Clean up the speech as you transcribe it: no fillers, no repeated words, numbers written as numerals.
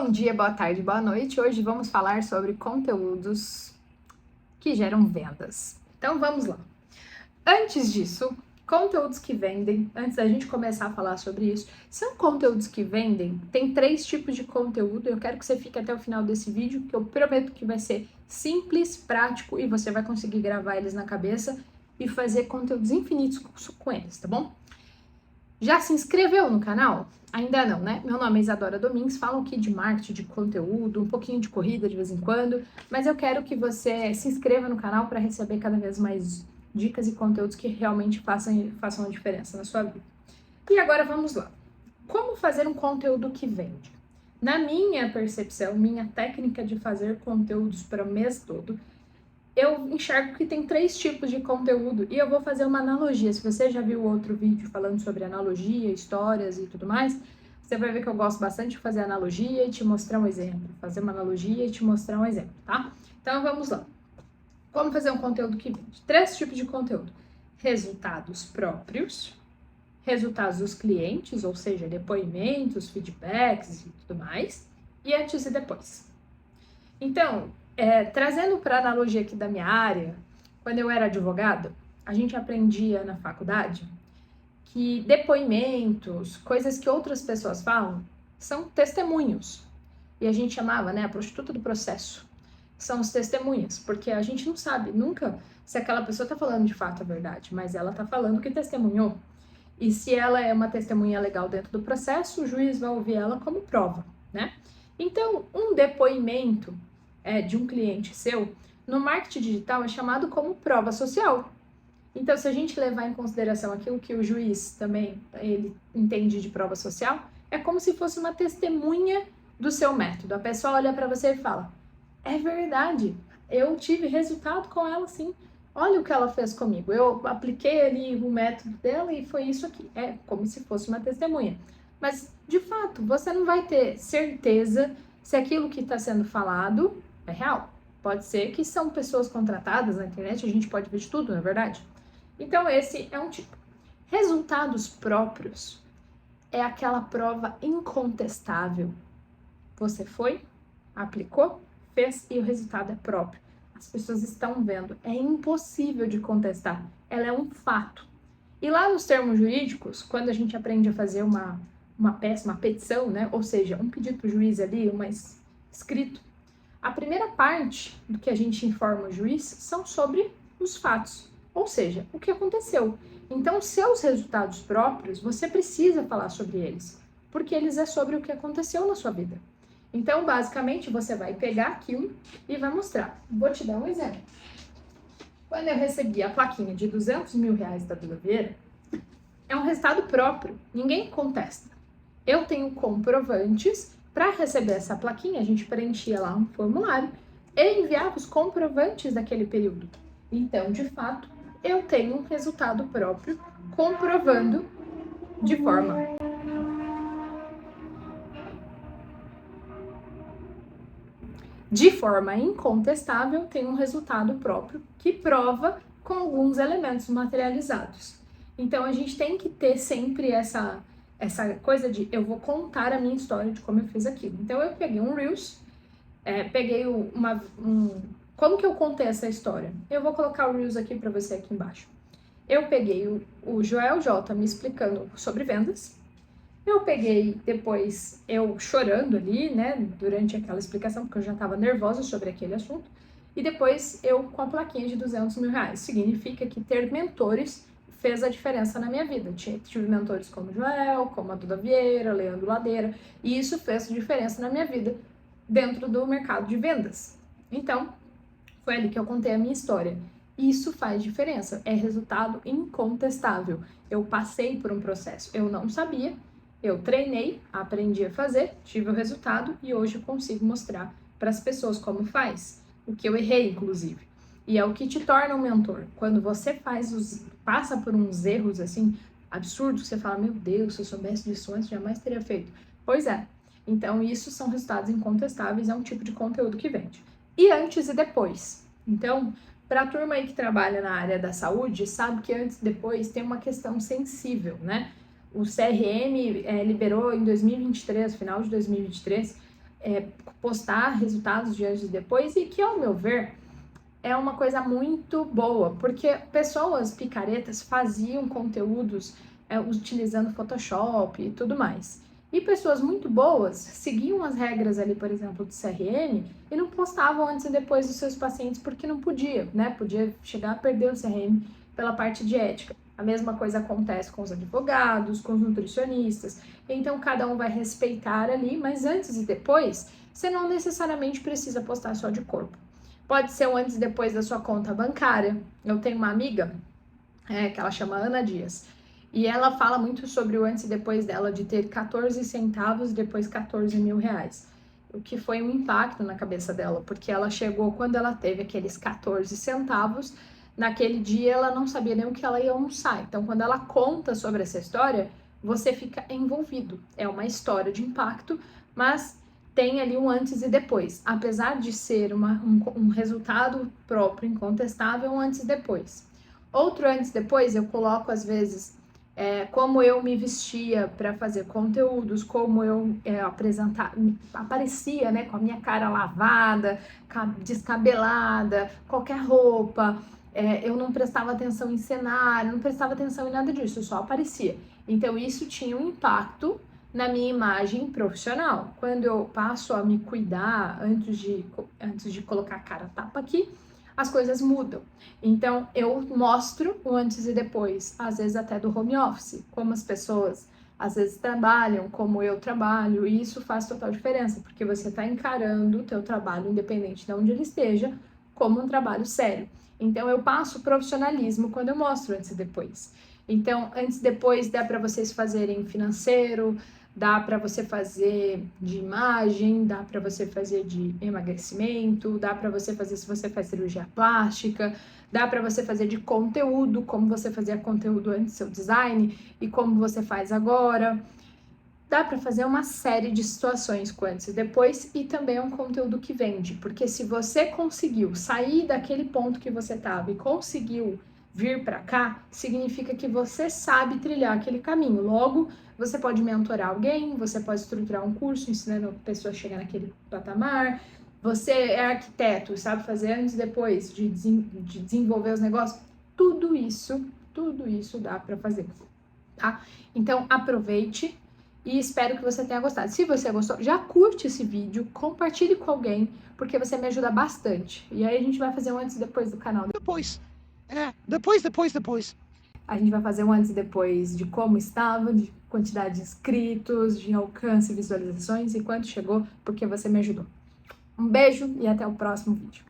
Bom dia, boa tarde, boa noite. Hoje vamos falar sobre conteúdos que geram vendas. Então vamos lá. Antes disso, conteúdos que vendem, antes da gente começar a falar sobre isso, são conteúdos que vendem. Tem 3 tipos de conteúdo. Eu quero que você fique até o final desse vídeo, que eu prometo que vai ser simples, prático e você vai conseguir gravar eles na cabeça e fazer conteúdos infinitos com eles, tá bom? Já se inscreveu no canal? Ainda não, né? Meu nome é Isadora Domingues, falo aqui de marketing, de conteúdo, um pouquinho de corrida de vez em quando, mas eu quero que você se inscreva no canal para receber cada vez mais dicas e conteúdos que realmente façam a diferença na sua vida. E agora vamos lá. Como fazer um conteúdo que vende? Na minha percepção, minha técnica de fazer conteúdos para o mês todo, eu enxergo que tem 3 tipos de conteúdo e eu vou fazer uma analogia. Se você já viu outro vídeo falando sobre analogia, histórias e tudo mais, você vai ver que eu gosto bastante de fazer analogia e te mostrar um exemplo. Fazer uma analogia e te mostrar um exemplo, tá? Então vamos lá. Como fazer um conteúdo que vende? 3 tipos de conteúdo. Resultados próprios, resultados dos clientes, ou seja, depoimentos, feedbacks e tudo mais, e antes e depois. Então, trazendo para a analogia aqui da minha área, quando eu era advogada, a gente aprendia na faculdade que depoimentos, coisas que outras pessoas falam, são testemunhos. E a gente chamava, né, a prostituta do processo. São os testemunhas, porque a gente não sabe nunca se aquela pessoa está falando de fato a verdade, mas ela está falando que testemunhou. E se ela é uma testemunha legal dentro do processo, o juiz vai ouvir ela como prova, né? Então, um depoimento de um cliente seu, no marketing digital é chamado como prova social. Então, se a gente levar em consideração aquilo que o juiz também ele entende de prova social, é como se fosse uma testemunha do seu método. A pessoa olha para você e fala: é verdade, eu tive resultado com ela sim. Olha o que ela fez comigo. Eu apliquei ali o método dela e foi isso aqui. É como se fosse uma testemunha. Mas, de fato, você não vai ter certeza se aquilo que está sendo falado é real. Pode ser que são pessoas contratadas na internet, a gente pode ver de tudo, não é verdade? Então, esse é um tipo. Resultados próprios é aquela prova incontestável. Você foi, aplicou, fez e o resultado é próprio. As pessoas estão vendo. É impossível de contestar. Ela é um fato. E lá nos termos jurídicos, quando a gente aprende a fazer uma peça, uma petição, né? Ou seja, um pedido para o juiz ali, escrito, a primeira parte do que a gente informa o juiz são sobre os fatos, ou seja, o que aconteceu. Então, seus resultados próprios, você precisa falar sobre eles, porque eles é sobre o que aconteceu na sua vida. Então, basicamente, você vai pegar aquilo e vai mostrar. Vou te dar um exemplo. Quando eu recebi a plaquinha de R$200 mil da Vila Vieira, é um resultado próprio, ninguém contesta. Eu tenho comprovantes. Para receber essa plaquinha, a gente preenchia lá um formulário e enviava os comprovantes daquele período. Então, de fato, eu tenho um resultado próprio comprovando de forma incontestável, tem um resultado próprio que prova com alguns elementos materializados. Então, a gente tem que ter sempre essa coisa de eu vou contar a minha história de como eu fiz aquilo. Então, eu peguei um Reels, peguei como que eu contei essa história? Eu vou colocar o Reels aqui para você aqui embaixo. Eu peguei o Joel J me explicando sobre vendas. Eu peguei depois eu chorando ali, né, durante aquela explicação, porque eu já estava nervosa sobre aquele assunto. E depois eu com a plaquinha de R$200 mil. Significa que ter mentores fez a diferença na minha vida. Tive mentores como Joel, como a Duda Vieira, Leandro Ladeira, e isso fez diferença na minha vida dentro do mercado de vendas. Então, foi ali que eu contei a minha história. Isso faz diferença, é resultado incontestável. Eu passei por um processo, eu não sabia, eu treinei, aprendi a fazer, tive o resultado e hoje eu consigo mostrar para as pessoas como faz, o que eu errei, inclusive. E é o que te torna um mentor. Quando você passa por uns erros assim absurdos, você fala: meu Deus, se eu soubesse disso antes, jamais teria feito. Pois é. Então, isso são resultados incontestáveis, é um tipo de conteúdo que vende. E antes e depois. Então, para a turma aí que trabalha na área da saúde, sabe que antes e depois tem uma questão sensível, né? O CRM liberou em 2023, final de 2023, postar resultados de antes e depois, e que, ao meu ver, é uma coisa muito boa, porque pessoas picaretas faziam conteúdos utilizando Photoshop e tudo mais. E pessoas muito boas seguiam as regras ali, por exemplo, do CRM e não postavam antes e depois dos seus pacientes porque não podia, né? Podia chegar a perder o CRM pela parte de ética. A mesma coisa acontece com os advogados, com os nutricionistas. Então, cada um vai respeitar ali, mas antes e depois, você não necessariamente precisa postar só de corpo. Pode ser o antes e depois da sua conta bancária. Eu tenho uma amiga que ela chama Ana Dias. E ela fala muito sobre o antes e depois dela de ter 14 centavos e depois 14 mil reais. O que foi um impacto na cabeça dela, porque ela chegou, quando ela teve aqueles 14 centavos, naquele dia ela não sabia nem o que ela ia almoçar. Então, quando ela conta sobre essa história, você fica envolvido. É uma história de impacto, mas tem ali um antes e depois. Apesar de ser um resultado próprio, incontestável, um antes e depois. Outro antes e depois, eu coloco às vezes como eu me vestia para fazer conteúdos, como eu aparecia, né, com a minha cara lavada, descabelada, qualquer roupa. Eu não prestava atenção em cenário, não prestava atenção em nada disso, eu só aparecia. Então isso tinha um impacto na minha imagem profissional. Quando eu passo a me cuidar antes de colocar a cara tapa aqui, as coisas mudam. Então, eu mostro o antes e depois, às vezes até do home office, como as pessoas às vezes trabalham, como eu trabalho, e isso faz total diferença, porque você está encarando o teu trabalho, independente de onde ele esteja, como um trabalho sério. Então, eu passo profissionalismo quando eu mostro antes e depois. Então, antes e depois dá para vocês fazerem financeiro, dá para você fazer de imagem, dá para você fazer de emagrecimento, dá para você fazer se você faz cirurgia plástica, dá para você fazer de conteúdo, como você fazia conteúdo antes, seu design, e como você faz agora. Dá para fazer uma série de situações com antes e depois, e também é um conteúdo que vende, porque se você conseguiu sair daquele ponto que você estava e conseguiu vir para cá, significa que você sabe trilhar aquele caminho. Logo, você pode mentorar alguém, você pode estruturar um curso ensinando a pessoa a chegar naquele patamar. Você é arquiteto, sabe fazer antes e depois de desenvolver os negócios. Tudo isso dá para fazer, tá? Então, aproveite e espero que você tenha gostado. Se você gostou, já curte esse vídeo, compartilhe com alguém, porque você me ajuda bastante. E aí a gente vai fazer um antes e depois do canal. Depois. Depois. A gente vai fazer um antes e depois de como estava, de quantidade de inscritos, de alcance, visualizações e quanto chegou, porque você me ajudou. Um beijo e até o próximo vídeo.